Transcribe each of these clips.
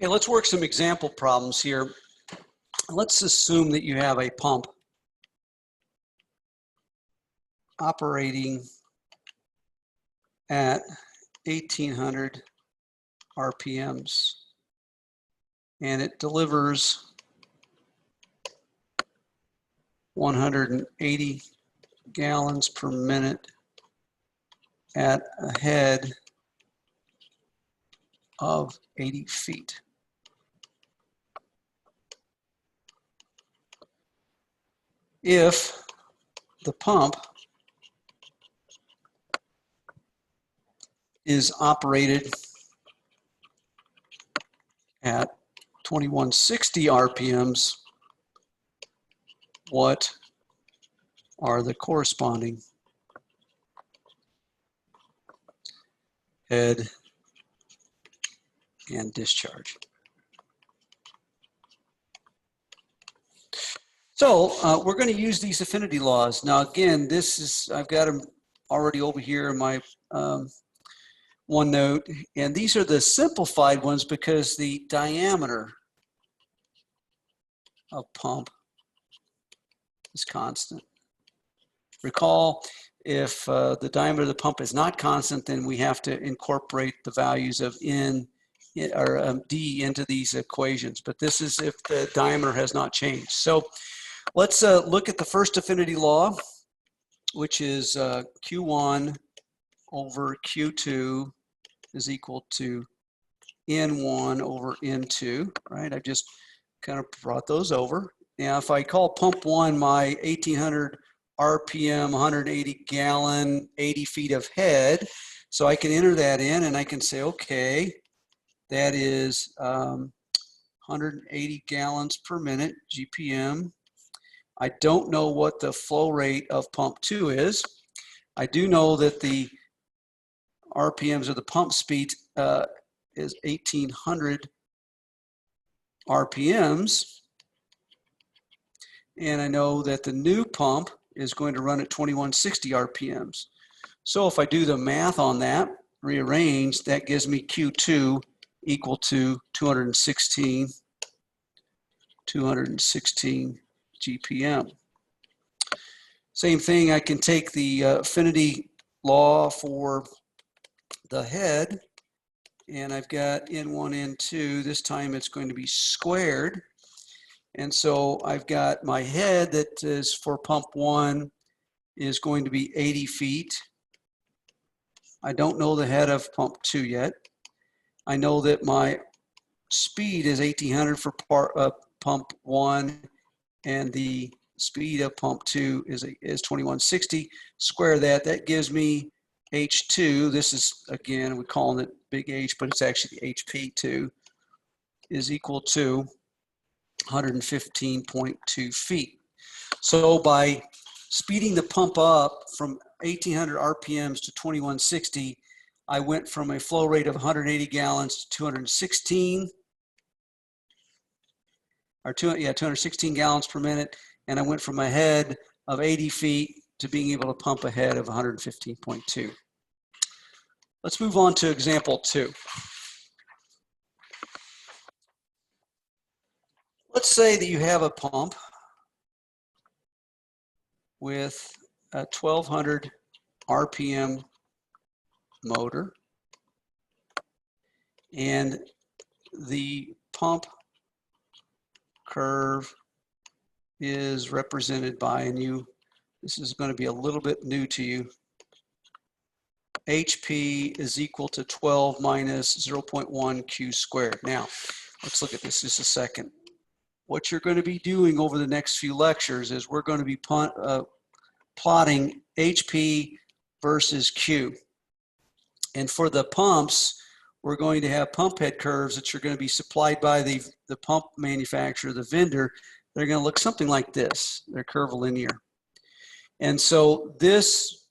Okay, let's work some example problems here. Let's assume that you have a pump operating at 1800 RPMs and it delivers 180 gallons per minute at a head of 80 feet. If the pump is operated at 2160 RPMs, what are the corresponding head and discharge? So we're going to use these affinity laws. Now again, this is, I've got them already over here in my OneNote, and these are the simplified ones because the diameter of pump is constant. Recall, if the diameter of the pump is not constant, then we have to incorporate the values of N or D into these equations. But this is if the diameter has not changed. So let's look at the first affinity law, which is Q1 over Q2 is equal to N1 over N2, right? I've just kind of brought those over. Now, if I call pump one my 1800 RPM, 180 gallon, 80 feet of head, so I can enter that in and I can say, okay, that is 180 gallons per minute, GPM. I don't know what the flow rate of pump two is. I do know that the RPMs or the pump speed is 1800 RPMs. And I know that the new pump is going to run at 2160 RPMs. So if I do the math on that, rearrange, that gives me Q2 equal to 216 GPM. Same thing, I can take the affinity law for the head, and I've got N1, N2. This time it's going to be squared. And so I've got my head that is for pump one is going to be 80 feet. I don't know the head of pump two yet. I know that my speed is 1800 for pump one, and the speed of pump two is 2160. Square that, that gives me H2. This is, again, we're calling it big H, but it's actually HP2, is equal to 115.2 feet. So by speeding the pump up from 1800 RPMs to 2160, I went from a flow rate of 180 gallons to 216 gallons per minute, and I went from a head of 80 feet to being able to pump a head of 115.2. Let's move on to example 2. Let's say that you have a pump with a 1200 RPM motor, and the pump curve is represented by, and this is going to be a little bit new to you, HP is equal to 12 minus 0.1 Q squared. Now, let's look at this just a second. What you're going to be doing over the next few lectures is we're going to be plotting HP versus Q. And for the pumps, we're going to have pump head curves that are going to be supplied by the pump manufacturer, the vendor. They're going to look something like this. They're curvilinear. And so this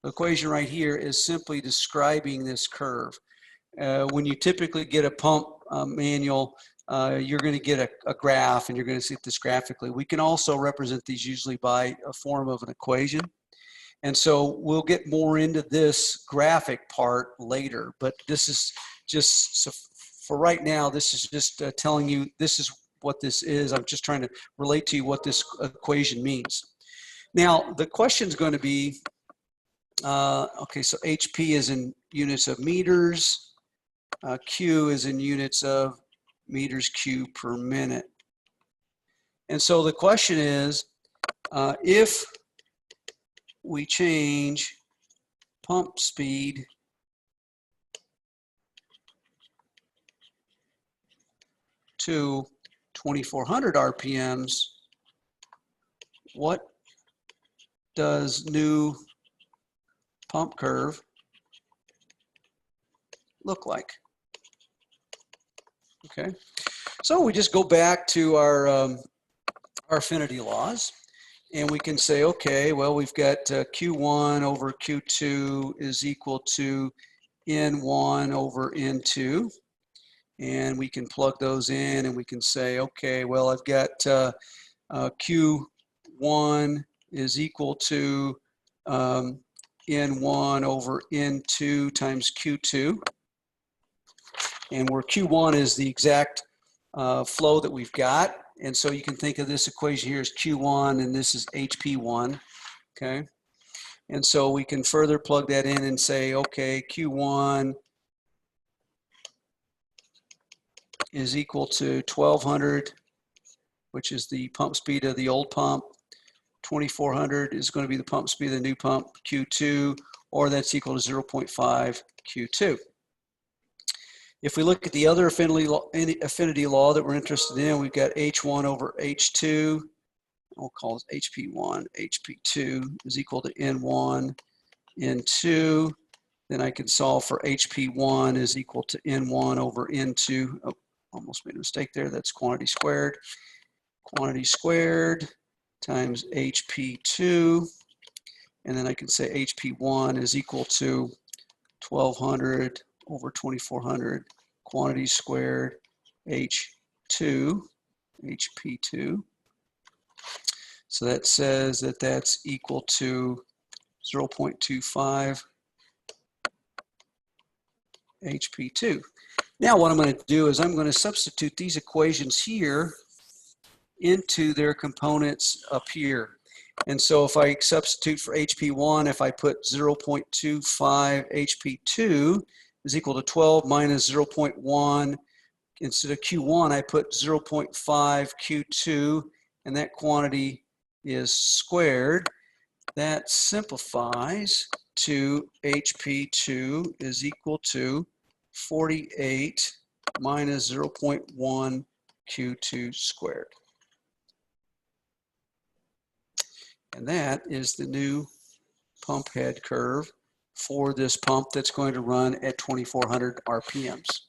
equation right here is simply describing this curve. When you typically get a pump manual, you're going to get a graph, and you're going to see this graphically. We can also represent these usually by a form of an equation. And so we'll get more into this graphic part later, but this is just for right now, this is just telling you this is what this is. I'm just trying to relate to you what this equation means. Now, the question is going to be, okay, so HP is in units of meters. Q is in units of meters cubed per minute. And so the question is, if we change pump speed to 2400 RPMs, what does new pump curve look like? Okay, so we just go back to our affinity laws, and we can say, okay, well, we've got Q1 over Q2 is equal to N1 over N2, and we can plug those in, and we can say, okay, well, I've got Q1 is equal to N1 over N2 times Q2, and where Q1 is the exact flow that we've got. And so you can think of this equation here as Q1, and this is HP1, okay? And so we can further plug that in and say, okay, Q1 is equal to 1200, which is the pump speed of the old pump. 2400 is going to be the pump speed of the new pump, Q2, or that's equal to 0.5 Q2. If we look at the other affinity law that we're interested in, we've got H1 over H2. We'll call it HP1. HP2 is equal to N1, N2. Then I can solve for HP1 is equal to N1 over N2. Oh, almost made a mistake there. That's quantity squared. Quantity squared times HP2. And then I can say HP1 is equal to 1200 over 2400 quantity squared H2, HP2. So that says that that's equal to 0.25 HP2. Now what I'm going to do is I'm going to substitute these equations here into their components up here. And so if I substitute for HP1, if I put 0.25 HP2 is equal to 12 minus 0.1, instead of Q1, I put 0.5 Q2, and that quantity is squared. That simplifies to HP2 is equal to 48 minus 0.1 Q2 squared. And that is the new pump head curve for this pump that's going to run at 2400 RPMs.